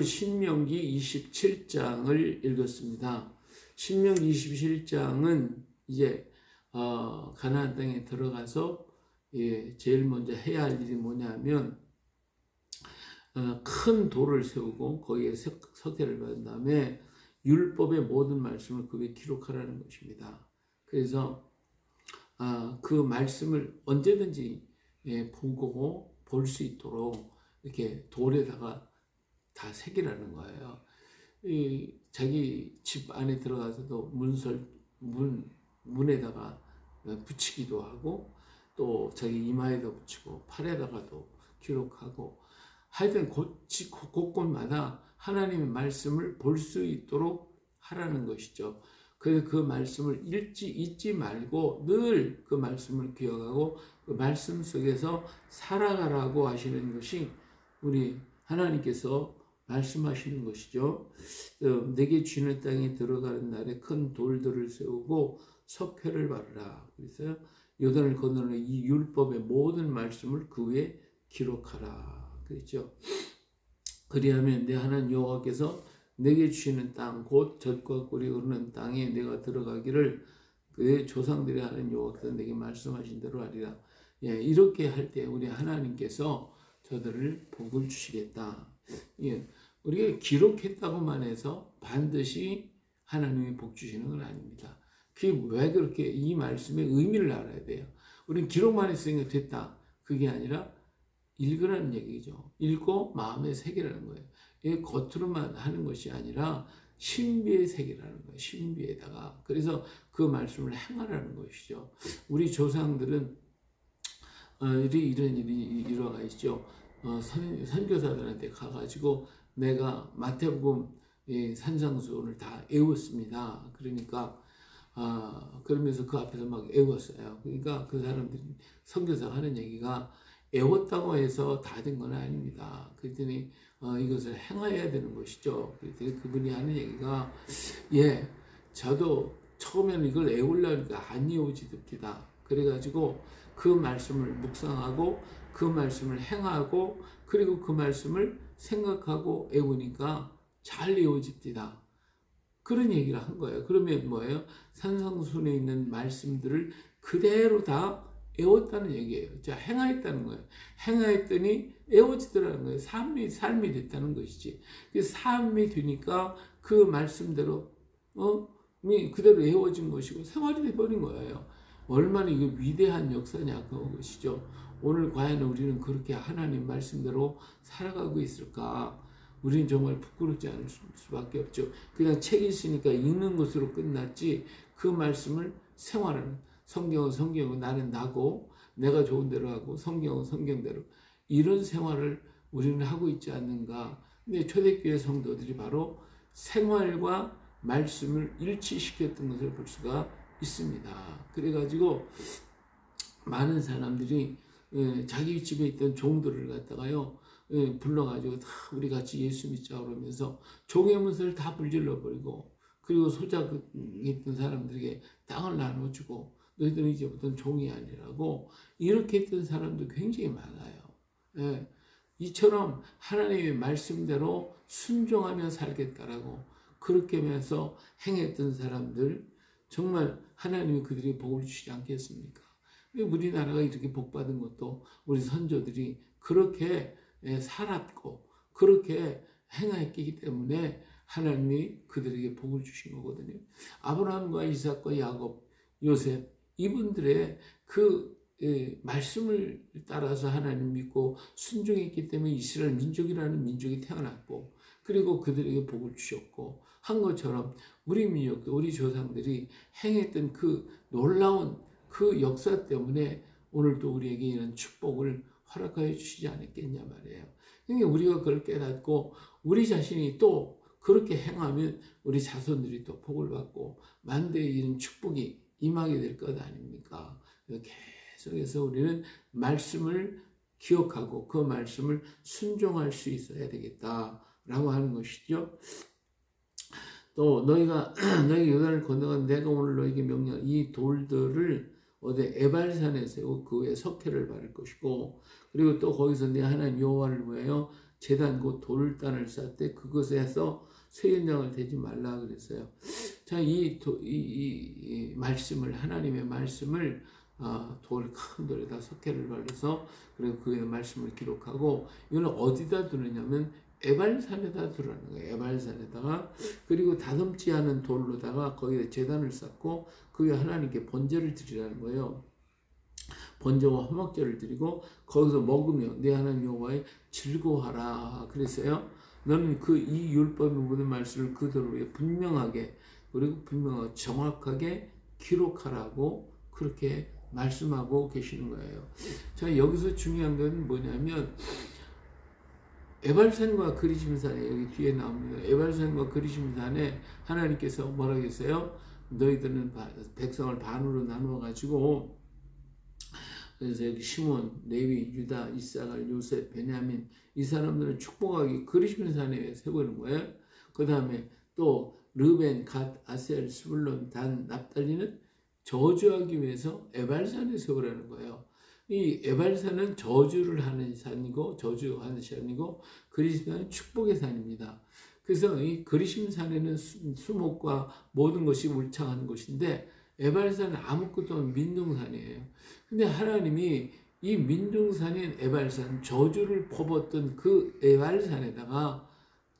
신명기 27장을 읽었습니다. 신명기 27장은 이제 가나안 땅에 들어가서 제일 먼저 해야 할 일이 뭐냐면 큰 돌을 세우고 거기에 석회를 받은 다음에 율법의 모든 말씀을 그 위에 기록하라는 것입니다. 그래서 그 말씀을 언제든지 보고 볼 수 있도록 이렇게 돌에다가 다 새기라는 거예요. 자기 집 안에 들어가서도 문에다가 붙이기도 하고 또 자기 이마에다 붙이고 팔에다가도 기록하고 하여튼 곳곳마다 하나님의 말씀을 볼 수 있도록 하라는 것이죠. 그래서 그 말씀을 잊지 말고 늘 그 말씀을 기억하고 그 말씀 속에서 살아가라고 하시는 것이 우리 하나님께서 말씀하시는 것이죠. 내게 주는 땅에 들어가는 날에 큰 돌들을 세우고 석회를 바르라. 그래서 요단을 건너는 이 율법의 모든 말씀을 그 위에 기록하라. 그랬죠. 그리하면 내 하나님 여호와께서 내게 주시는 땅 곧 젖과 꿀이 흐르는 땅에 내가 들어가기를 그의 조상들이 하는 여호와께서 내게 말씀하신 대로 하리라. 이렇게 할 때 우리 하나님께서 저들을 복을 주시겠다. 우리가 기록했다고만 해서 반드시 하나님이 복 주시는 건 아닙니다. 그게 왜 그렇게 이 말씀의 의미를 알아야 돼요. 우리는 기록만 했으니까 됐다. 그게 아니라 읽으라는 얘기죠. 읽고 마음에 새기라는 거예요. 이게 겉으로만 하는 것이 아니라 신비에 새기라는 거예요. 신비에다가. 그래서 그 말씀을 행하라는 것이죠. 우리 조상들은 이런 일이 일어나 있죠. 선교사들한테 가가지고 내가 마태복음 산상수훈을 다 외웠습니다. 그러니까 그러면서 그 앞에서 막 외웠어요. 그러니까 그 사람들이 선교사가 하는 얘기가 외웠다고 해서 다 된 건 아닙니다. 그랬더니 이것을 행해야 되는 것이죠. 그랬더니 그분이 하는 얘기가 저도 처음에는 이걸 외우려니까 안 외워지답니다. 그래가지고 그 말씀을 묵상하고 그 말씀을 행하고 그리고 그 말씀을 생각하고 외우니까 잘 외워집니다. 그런 얘기를 한 거예요. 그러면 뭐예요? 산상수훈에 있는 말씀들을 그대로 다 외웠다는 얘기예요. 자, 행하였다는 거예요. 행하였더니 외워지더라는 거예요. 삶이 됐다는 것이지. 삶이 되니까 그 말씀대로 그대로 외워진 것이고 생활이 돼버린 거예요. 얼마나 이게 위대한 역사냐 그것이죠. 오늘 과연 우리는 그렇게 하나님 말씀대로 살아가고 있을까? 우리는 정말 부끄럽지 않을 수밖에 없죠. 그냥 책이 있으니까 읽는 것으로 끝났지 그 말씀을 생활하는 성경은 성경이고 나는 나고 내가 좋은 대로 하고 성경은 성경대로 이런 생활을 우리는 하고 있지 않는가. 근데 초대교회 성도들이 바로 생활과 말씀을 일치시켰던 것을 볼 수가 있습니다. 그래가지고 많은 사람들이 자기 집에 있던 종들을 갖다가요 불러가지고 다 우리 같이 예수 믿자 그러면서 종의 문서를 다 불질러 버리고 그리고 소작했던 사람들에게 땅을 나눠주고 너희들은 이제부터는 종이 아니라고 이렇게 했던 사람도 굉장히 많아요. 이처럼 하나님의 말씀대로 순종하며 살겠다라고 그렇게 하면서 행했던 사람들 정말 하나님이 그들이 복을 주시지 않겠습니까? 우리나라가 이렇게 복받은 것도 우리 선조들이 그렇게 살았고 그렇게 행했기 때문에 하나님이 그들에게 복을 주신 거거든요. 아브라함과 이삭과 야곱, 요셉 이분들의 그 말씀을 따라서 하나님 믿고 순종했기 때문에 이스라엘 민족이라는 민족이 태어났고 그리고 그들에게 복을 주셨고 한 것처럼 우리 민족도 우리 조상들이 행했던 그 놀라운 그 역사 때문에 오늘도 우리에게 이런 축복을 허락하여 주시지 않았겠냐 말이에요. 그러니까 우리가 그걸 깨닫고 우리 자신이 또 그렇게 행하면 우리 자손들이 또 복을 받고 만대에 이런 축복이 임하게 될 것 아닙니까? 계속해서 우리는 말씀을 기억하고 그 말씀을 순종할 수 있어야 되겠다라고 하는 것이죠. 또 너희가 요단을 건너간 내가 오늘 너에게 명령한 이 돌들을 어디 에발산에 세우고 그 위에 석회를 바를 것이고 그리고 또 거기서 내 하나님 여호와를 위하여 제단 곧 돌단을 쌓되 그것에서 쇠연장을 대지 말라 그랬어요. 자, 이 말씀을, 하나님의 말씀을 큰 돌에다 석회를 발라서 그리고 그 말씀을 기록하고, 이거는 어디다 두느냐면 에발산에다 두라는 거예요. 에발산에다가. 그리고 다듬지 않은 돌로다가 거기에 제단을 쌓고 그 위에 하나님께 번제를 드리라는 거예요. 번제와 화목제를 드리고 거기서 먹으며 내 하나님 여호와의 즐거워하라 그랬어요. 너는 이 율법의 모든 말씀을 그대로 분명하게, 그리고 분명하게 정확하게 기록하라고 그렇게 말씀하고 계시는 거예요. 자, 여기서 중요한 건 뭐냐면 에발산과 그리심산에, 여기 뒤에 나옵니다. 에발산과 그리심산에 하나님께서 뭐라고 했어요? 너희들은 백성을 반으로 나누어 가지고, 그래서 여기 시몬, 레위, 유다, 이사갈, 요셉, 베냐민, 이 사람들은 축복하기 그리심산에 세우는 거예요. 그 다음에 또 르벤, 갓, 아셀, 스불론, 단, 납달리는 저주하기 위해서 에발산에 세우라는 거예요. 이 에발산은 저주를 하는 산이고, 저주하는 산이고, 그리심산은 축복의 산입니다. 그래서 이 그리심산에는 수목과 모든 것이 울창하는 곳인데, 에발산은 아무것도 없는 민둥산이에요. 근데 하나님이 이 민둥산인 에발산, 저주를 퍼붓던 그 에발산에다가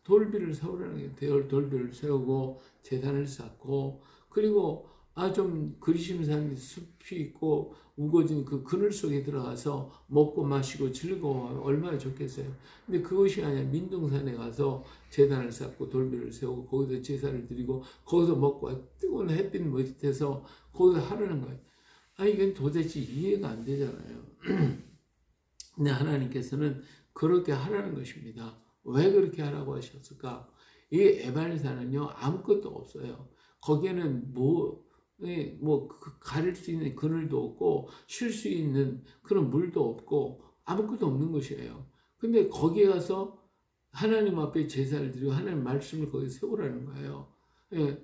돌비를 세우라는 거예요. 돌비를 세우고 제단을 쌓고, 그리고 좀 그리심산 숲이 있고 우거진 그 그늘 속에 들어가서 먹고 마시고 즐거워하면 얼마나 좋겠어요. 근데 그것이 아니라 민둥산에 가서 제단을 쌓고 돌비를 세우고 거기서 제사를 드리고 거기서 먹고 뜨거운 햇빛 밑에서 거기서 하라는 거예요. 이건 도대체 이해가 안 되잖아요. 근데 하나님께서는 그렇게 하라는 것입니다. 왜 그렇게 하라고 하셨을까? 이 에발산은요, 아무것도 없어요. 거기에는 가릴 수 있는 그늘도 없고 쉴 수 있는 그런 물도 없고 아무것도 없는 것이에요. 근데 거기에 가서 하나님 앞에 제사를 드리고 하나님 말씀을 거기에 세우라는 거예요. 왜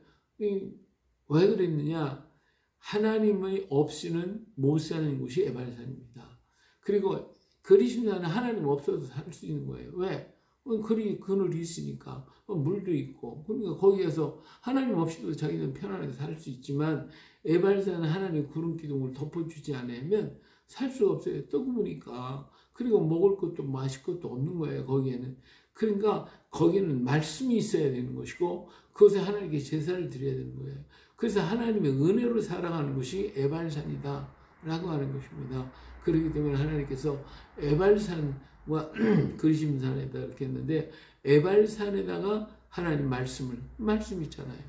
그랬느냐? 하나님의 없이는 못 사는 곳이 에발산입니다. 그리고 그리심산은 하나님 없어도 살 수 있는 거예요. 왜? 그늘이 있으니까, 물도 있고, 그러니까 거기에서 하나님 없이도 자기는 편안하게 살 수 있지만, 에발산은 하나님 구름 기둥을 덮어주지 않으면 살 수가 없어요. 뜨거우니까. 그리고 먹을 것도 마실 것도 없는 거예요, 거기에는. 그러니까 거기는 말씀이 있어야 되는 것이고, 그것에 하나님께 제사를 드려야 되는 거예요. 그래서 하나님의 은혜로 살아가는 것이 에발산이다 라고 하는 것입니다. 그렇기 때문에 하나님께서 에발산과 그리심산에다 이렇게 했는데, 에발산에다가 하나님 말씀 있잖아요.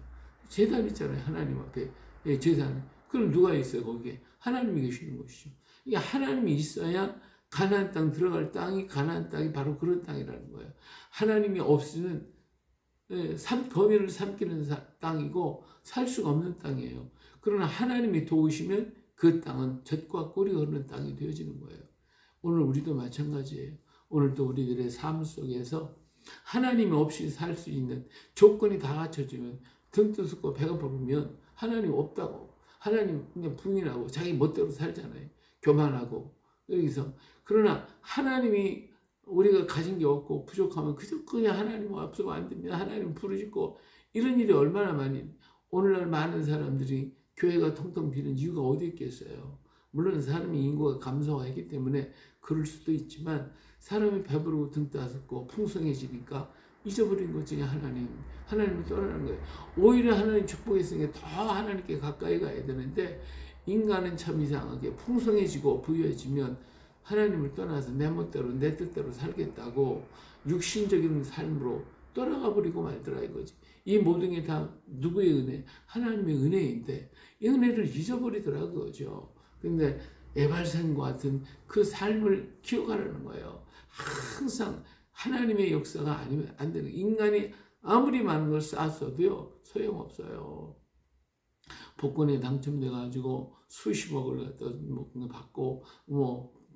제단 있잖아요. 하나님 앞에 제단. 그럼 누가 있어요? 거기에 하나님이 계시는 것이죠. 이게 하나님이 있어야 가나안 땅 들어갈 땅이, 가나안 땅이 바로 그런 땅이라는 거예요. 하나님이 없이는 거미를 삼키는 땅이고 살 수가 없는 땅이에요. 그러나 하나님이 도우시면 그 땅은 젖과 꿀이 흐르는 땅이 되어지는 거예요. 오늘 우리도 마찬가지예요. 오늘도 우리들의 삶 속에서 하나님 없이 살 수 있는 조건이 다 갖춰지면, 등 뜨겁고 배가 부르면 하나님 없다고, 하나님 그냥 부인하고 자기 멋대로 살잖아요. 교만하고. 여기서 그러나 하나님이 우리가 가진 게 없고 부족하면 그냥 하나님 앞서가 안 됩니다. 하나님 부르짖고, 이런 일이 얼마나 많이, 오늘날 많은 사람들이 교회가 텅텅 비는 이유가 어디 있겠어요. 물론 사람이 인구가 감소하기 때문에 그럴 수도 있지만, 사람이 배부르고 등 따숩고 풍성해지니까 잊어버린 것 중에 하나님을 떠나는 거예요. 오히려 하나님 축복했으니까 더 하나님께 가까이 가야 되는데, 인간은 참 이상하게 풍성해지고 부유해지면 하나님을 떠나서 내 멋대로 내 뜻대로 살겠다고 육신적인 삶으로 떠나가 버리고 말더라 이거지. 이 모든 게 다 누구의 은혜? 하나님의 은혜인데 이 은혜를 잊어버리더라 그거죠. 근데 에발산과 같은 그 삶을 기억하라는 거예요. 항상 하나님의 역사가 아니면 안 되는, 인간이 아무리 많은 걸 쌓았어도요 소용없어요. 복권에 당첨돼가지고 수십억을 갖다 받고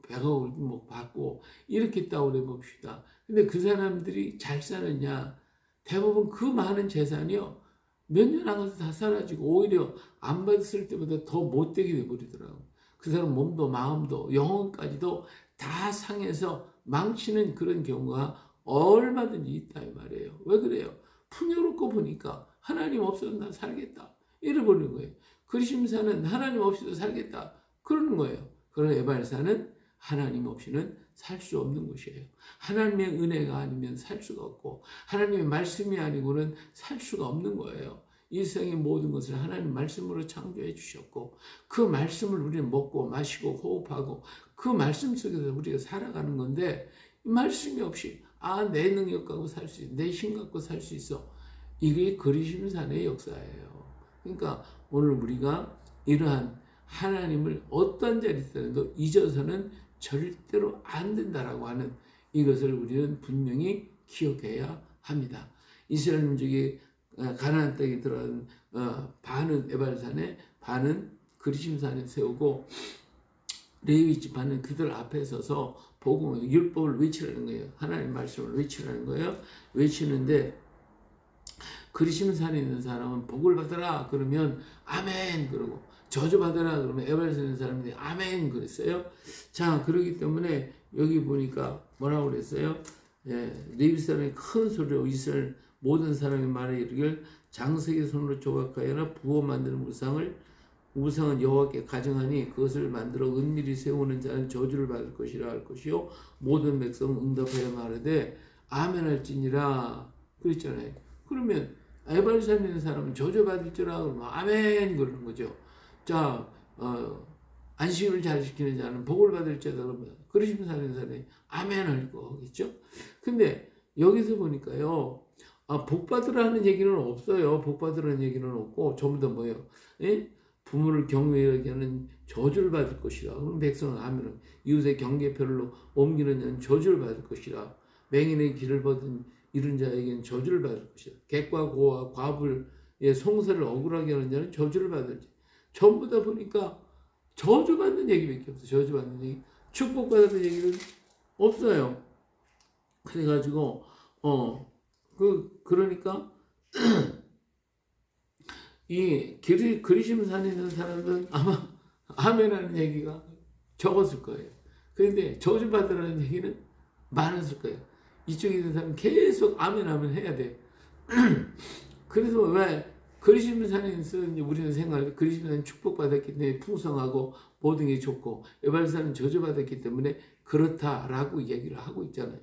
100억을 받고 이렇게 있다고 해봅시다. 근데 그 사람들이 잘 사느냐? 대부분 그 많은 재산이요 몇 년 안 가서 다 사라지고 오히려 안 받았을 때보다 더 못되게 돼버리더라고. 그 사람 몸도 마음도 영혼까지도 다 상해서 망치는 그런 경우가 얼마든지 있다 이 말이에요. 왜 그래요? 풍요롭고 보니까 하나님 없어도 난 살겠다 이래버리는 거예요. 그리심사는 하나님 없이도 살겠다 그러는 거예요. 그러나 에발사는 하나님 없이는 살 수 없는 것이에요. 하나님의 은혜가 아니면 살 수가 없고 하나님의 말씀이 아니고는 살 수가 없는 거예요. 이 세상의 모든 것을 하나님 말씀으로 창조해 주셨고 그 말씀을 우리는 먹고 마시고 호흡하고 그 말씀 속에서 우리가 살아가는 건데 이 말씀이 없이 내 능력 갖고 살 수 있어, 내 힘 갖고 살 수 있어, 이게 그리심산의 역사예요. 그러니까 오늘 우리가 이러한 하나님을 어떤 자리에 있더라도 잊어서는 절대로 안 된다라고 하는 이것을 우리는 분명히 기억해야 합니다. 이스라엘 민족이 가나안 땅에 들어간 반은 에발산에 반은 그리심산에 세우고 레위 지파는 그들 앞에 서서 복음 율법을 외치라는 거예요. 하나님 말씀을 외치라는 거예요. 외치는데 그리심산에 있는 사람은 복을 받아라 그러면 아멘 그러고 저주받아라 그러면 에발산에 있는 사람들이 아멘 그랬어요. 자, 그러기 때문에 여기 보니까 뭐라고 그랬어요? 레위 사람이 큰 소리로 이스라엘 모든 사람이 말에 이르길 장색의 손으로 조각하여라 부어 만드는 우상은 여호와께 가증하니 그것을 만들어 은밀히 세우는 자는 저주를 받을 것이라 할 것이요 모든 백성은 응답하여 말하되 아멘 할지니라 그랬잖아요. 그러면 에발산에 있는 사람은 저주받을지라 그러면 아멘 그러는 거죠. 자, 안식을 잘 지키는 자는 복을 받을 자다 그러면 그리심산에 있는 사람이 아멘 할 거겠죠. 근데 여기서 보니까요, 복 받으라는 얘기는 없어요. 복 받으라는 얘기는 없고 전부 다 뭐예요? 예? 부모를 경외하게 하는 저주를 받을 것이라. 그럼 백성은 아멘은 이웃의 경계표를 옮기는 자는 저주를 받을 것이라. 맹인의 길을 벗은 이른 자에게는 저주를 받을 것이라. 객과 고와 과불의 송사를 억울하게 하는 자는 저주를 받을지. 전부 다 보니까 저주받는 얘기밖에 없어요. 저주받는 얘기. 축복받는 얘기는 없어요. 그래가지고 그러니까 이 그리심산에 있는 사람들은 아마 아멘하는 얘기가 적었을 거예요. 그런데 저주받으라는 얘기는 많았을 거예요. 이쪽에 있는 사람은 계속 아멘 해야 돼. 그래서 왜 그리심산에 있는 우리는 생각할 그리심산은 축복받았기 때문에 풍성하고 모든 게 좋고 에발산은 저주받았기 때문에 그렇다라고 얘기를 하고 있잖아요.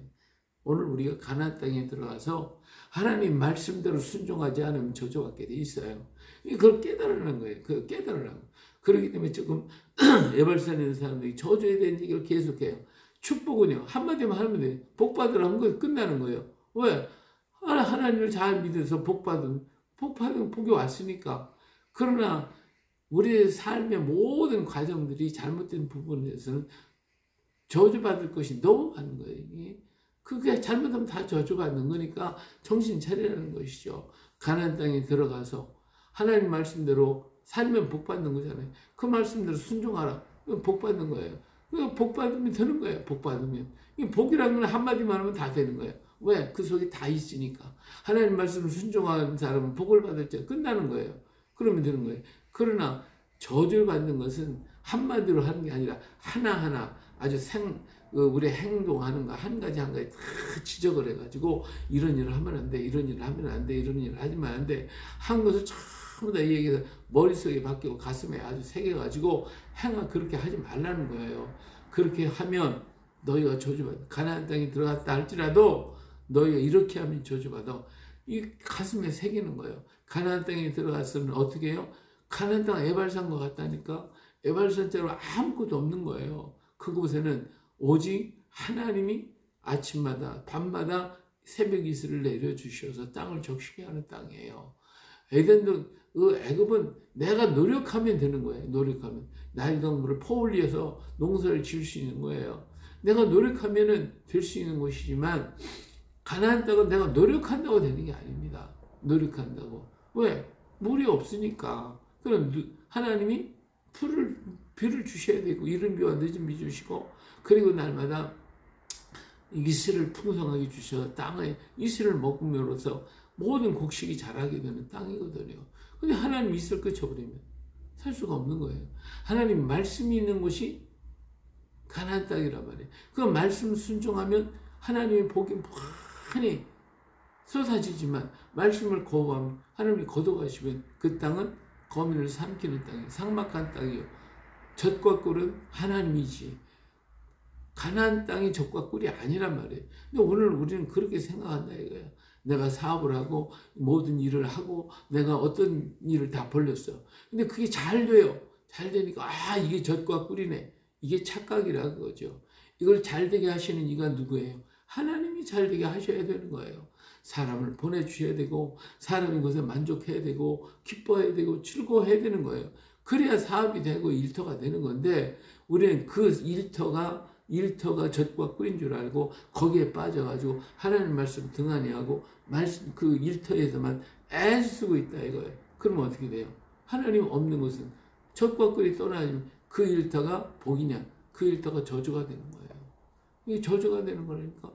오늘 우리가 가나안 땅에 들어가서 하나님 말씀대로 순종하지 않으면 저주받게 돼 있어요. 그걸 깨달으라는 거예요. 그걸 깨달으라고. 그렇기 때문에 조금 에발산에 있는 사람들이 저주에 대한 얘기를 계속해요. 축복은요, 한마디만 하면 돼요. 복 받으라는 거 끝나는 거예요. 왜? 하나님을 잘 믿어서 복받은 복이 왔으니까. 그러나 우리의 삶의 모든 과정들이 잘못된 부분에 대해서는 저주받을 것이 너무 많은 거예요. 그게 잘못하면 다 저주받는 거니까 정신 차리라는 것이죠. 가나안 땅에 들어가서 하나님 말씀대로 살면 복 받는 거잖아요. 그 말씀대로 순종하라. 복 받는 거예요. 복 받으면 되는 거예요. 복 받으면. 복이라는 건 한마디만 하면 다 되는 거예요. 왜? 그 속에 다 있으니까. 하나님 말씀을 순종하는 사람은 복을 받을 때 끝나는 거예요. 그러면 되는 거예요. 그러나 저주를 받는 것은 한마디로 하는 게 아니라 하나하나 아주 우리 행동하는 거 한 가지 다 지적을 해가지고 이런 일을 하면 안 돼, 이런 일을 하면 안 돼, 이런 일을 하면 안 돼. 한 것을 전부 다 이 얘기가 머릿속에 박히고 가슴에 아주 새겨가지고 그렇게 하지 말라는 거예요. 그렇게 하면 너희가 저주받아. 가나안 땅에 들어갔다 할지라도 너희가 이렇게 하면 저주받아. 이 가슴에 새기는 거예요. 가나안 땅에 들어갔으면 어떻게 해요? 가나안 땅 에발산과 같다니까. 에발산자로 아무것도 없는 거예요. 그곳에는 오직 하나님이 아침마다 밤마다 새벽 이슬을 내려주셔서 땅을 적시게 하는 땅이에요. 애굽은 내가 노력하면 되는 거예요. 노력하면 나일강물을 퍼올려서 농사를 지을 수 있는 거예요. 내가 노력하면 될 수 있는 것이지만 가나안 땅은 내가 노력한다고 되는 게 아닙니다. 노력한다고. 왜? 물이 없으니까. 그럼 하나님이 비를 주셔야 되고 이른 비와 늦은 비 주시고 그리고 날마다 이슬을 풍성하게 주셔서 땅에 이슬을 먹음으로써 모든 곡식이 자라게 되는 땅이거든요. 근데 하나님 이슬 끊쳐버리면 살 수가 없는 거예요. 하나님 말씀이 있는 곳이 가나안 땅이란 말이에요. 그 말씀 순종하면 하나님의 복이 많이 쏟아지지만 말씀을 거부하면 하나님이 걷어가시면 그 땅은 거민을 삼키는 땅이에요. 삭막한 땅이요. 젖과 꿀은 하나님이지 가나안 땅이 젖과 꿀이 아니란 말이에요. 근데 오늘 우리는 그렇게 생각한다 이거예요. 내가 사업을 하고 모든 일을 하고 내가 어떤 일을 다 벌렸어. 근데 그게 잘 돼요. 잘 되니까 이게 젖과 꿀이네. 이게 착각이라는 거죠. 이걸 잘 되게 하시는 이가 누구예요? 하나님이 잘 되게 하셔야 되는 거예요. 사람을 보내주셔야 되고 사람이 그것에 만족해야 되고 기뻐해야 되고 즐거워해야 되는 거예요. 그래야 사업이 되고 일터가 되는 건데 우리는 그 일터가 젖과 꿀인 줄 알고 거기에 빠져가지고 하나님 말씀 등한히 하고 말씀 그 일터에서만 애쓰고 있다 이거예요. 그러면 어떻게 돼요? 하나님 없는 것은 젖과 꿀이 떠나면 그 일터가 복이냐? 그 일터가 저주가 되는 거예요. 이게 저주가 되는 거니까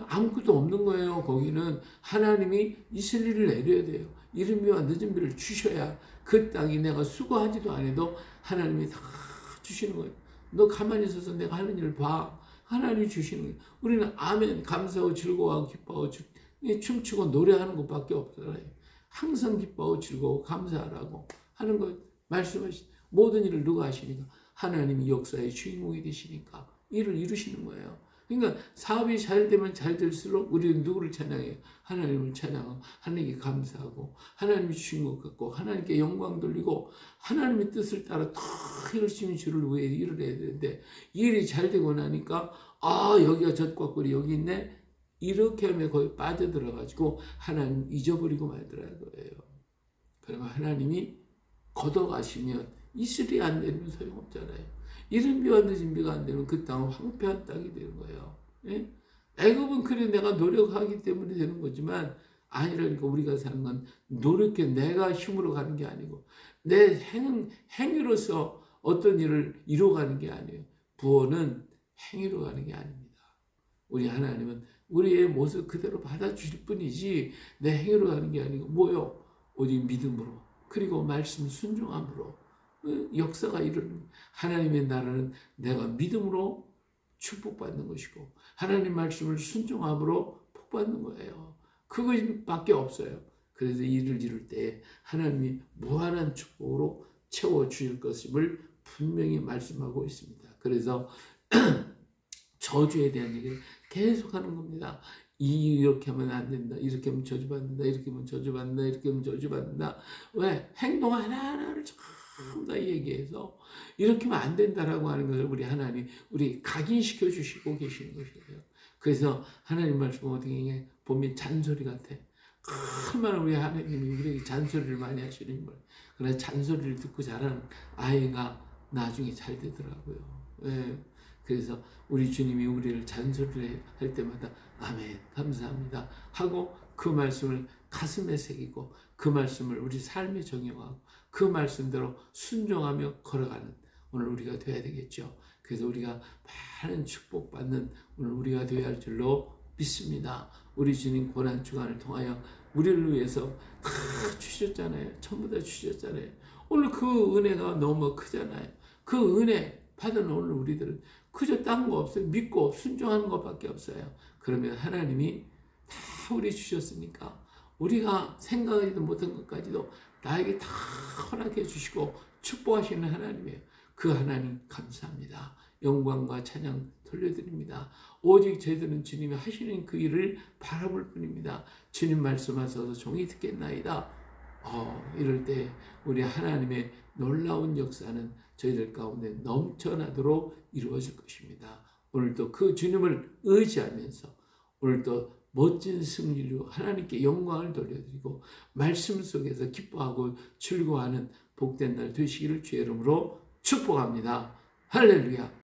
아무것도 없는 거예요. 거기는 하나님이 있을 일을 내려야 돼요. 이른비와 늦은비를 주셔야 그 땅이 내가 수고하지도 않아도 하나님이 다 주시는 거예요. 너 가만히 있어서 내가 하는 일을 봐. 하나님이 주시는 거예요. 우리는 아멘 감사하고 즐거워하고 기뻐하고 춤추고 노래하는 것밖에 없잖아요. 항상 기뻐하고 즐거워 감사하라고 하는 거 말씀하신 모든 일을 누가 하시니까 하나님이 역사의 주인공이 되시니까 일을 이루시는 거예요. 그러니까 사업이 잘 되면 잘 될수록 우리는 누구를 찬양해요? 하나님을 찬양하고 하나님께 감사하고 하나님이 주신 것 같고 하나님께 영광 돌리고 하나님의 뜻을 따라 더 열심히 주를 위해 일을 해야 되는데 일이 잘 되고 나니까 여기가 젖과 꿀이 여기 있네 이렇게 하면 거기 빠져들어가지고 하나님 잊어버리고 말더라는 거예요. 그러면 하나님이 걷어가시면 이슬이 안 내리면 소용없잖아요. 이른 비와 늦은 비가 안 되면 그 땅은 황폐한 땅이 되는 거예요. 예? 애굽은 그래 내가 노력하기 때문에 되는 거지만 아니라니까 우리가 사는 건 노력해 내가 힘으로 가는 게 아니고 내 행위로서 어떤 일을 이루어가는 게 아니에요. 구원은 행위로 가는 게 아닙니다. 우리 하나님은 우리의 모습 그대로 받아주실 뿐이지 내 행위로 가는 게 아니고 뭐요? 오직 믿음으로 그리고 말씀 순종함으로 역사가 이루는 하나님의 나라는 내가 믿음으로 축복받는 것이고 하나님 말씀을 순종함으로 복받는 거예요. 그것밖에 없어요. 그래서 일을 이룰 때 하나님이 무한한 축복으로 채워주실 것임을 분명히 말씀하고 있습니다. 그래서 저주에 대한 얘기를 계속하는 겁니다. 이렇게 하면 안 된다. 이렇게 하면 저주받는다. 이렇게 하면 저주받는다. 이렇게 하면 저주받는다. 왜? 행동 하나하나를 전부 다 얘기해서 이렇게 하면 안 된다라고 하는 것을 우리 하나님 우리 각인시켜 주시고 계시는 것이에요. 그래서 하나님 말씀 어떻게 보면 잔소리 같아. 얼마나 우리 하나님이 우리에게 잔소리를 많이 하시는 거예요. 그러나 잔소리를 듣고 자란 아이가 나중에 잘 되더라고요. 예. 그래서 우리 주님이 우리를 잔소리를 할 때마다 아멘 감사합니다 하고 그 말씀을 가슴에 새기고 그 말씀을 우리 삶에 적용하고 그 말씀대로 순종하며 걸어가는 오늘 우리가 되어야 되겠죠. 그래서 우리가 많은 축복받는 오늘 우리가 되어야 할 줄로 믿습니다. 우리 주님 고난주간을 통하여 우리를 위해서 다 주셨잖아요. 전부 다 주셨잖아요. 오늘 그 은혜가 너무 크잖아요. 그 은혜 받은 오늘 우리들은 그저 딴 거 없어요. 믿고 순종하는 것밖에 없어요. 그러면 하나님이 다 우리 주셨으니까 우리가 생각하지도 못한 것까지도 나에게 다 허락해 주시고 축복하시는 하나님이에요. 그 하나님 감사합니다. 영광과 찬양 돌려드립니다. 오직 저희들은 주님이 하시는 그 일을 바라볼 뿐입니다. 주님 말씀하셔서 종이 듣겠나이다. 이럴 때 우리 하나님의 놀라운 역사는 저희들 가운데 넘쳐나도록 이루어질 것입니다. 오늘도 그 주님을 의지하면서 오늘도 멋진 승리로 하나님께 영광을 돌려드리고 말씀 속에서 기뻐하고 즐거워하는 복된 날 되시기를 주의 이름으로 축복합니다. 할렐루야.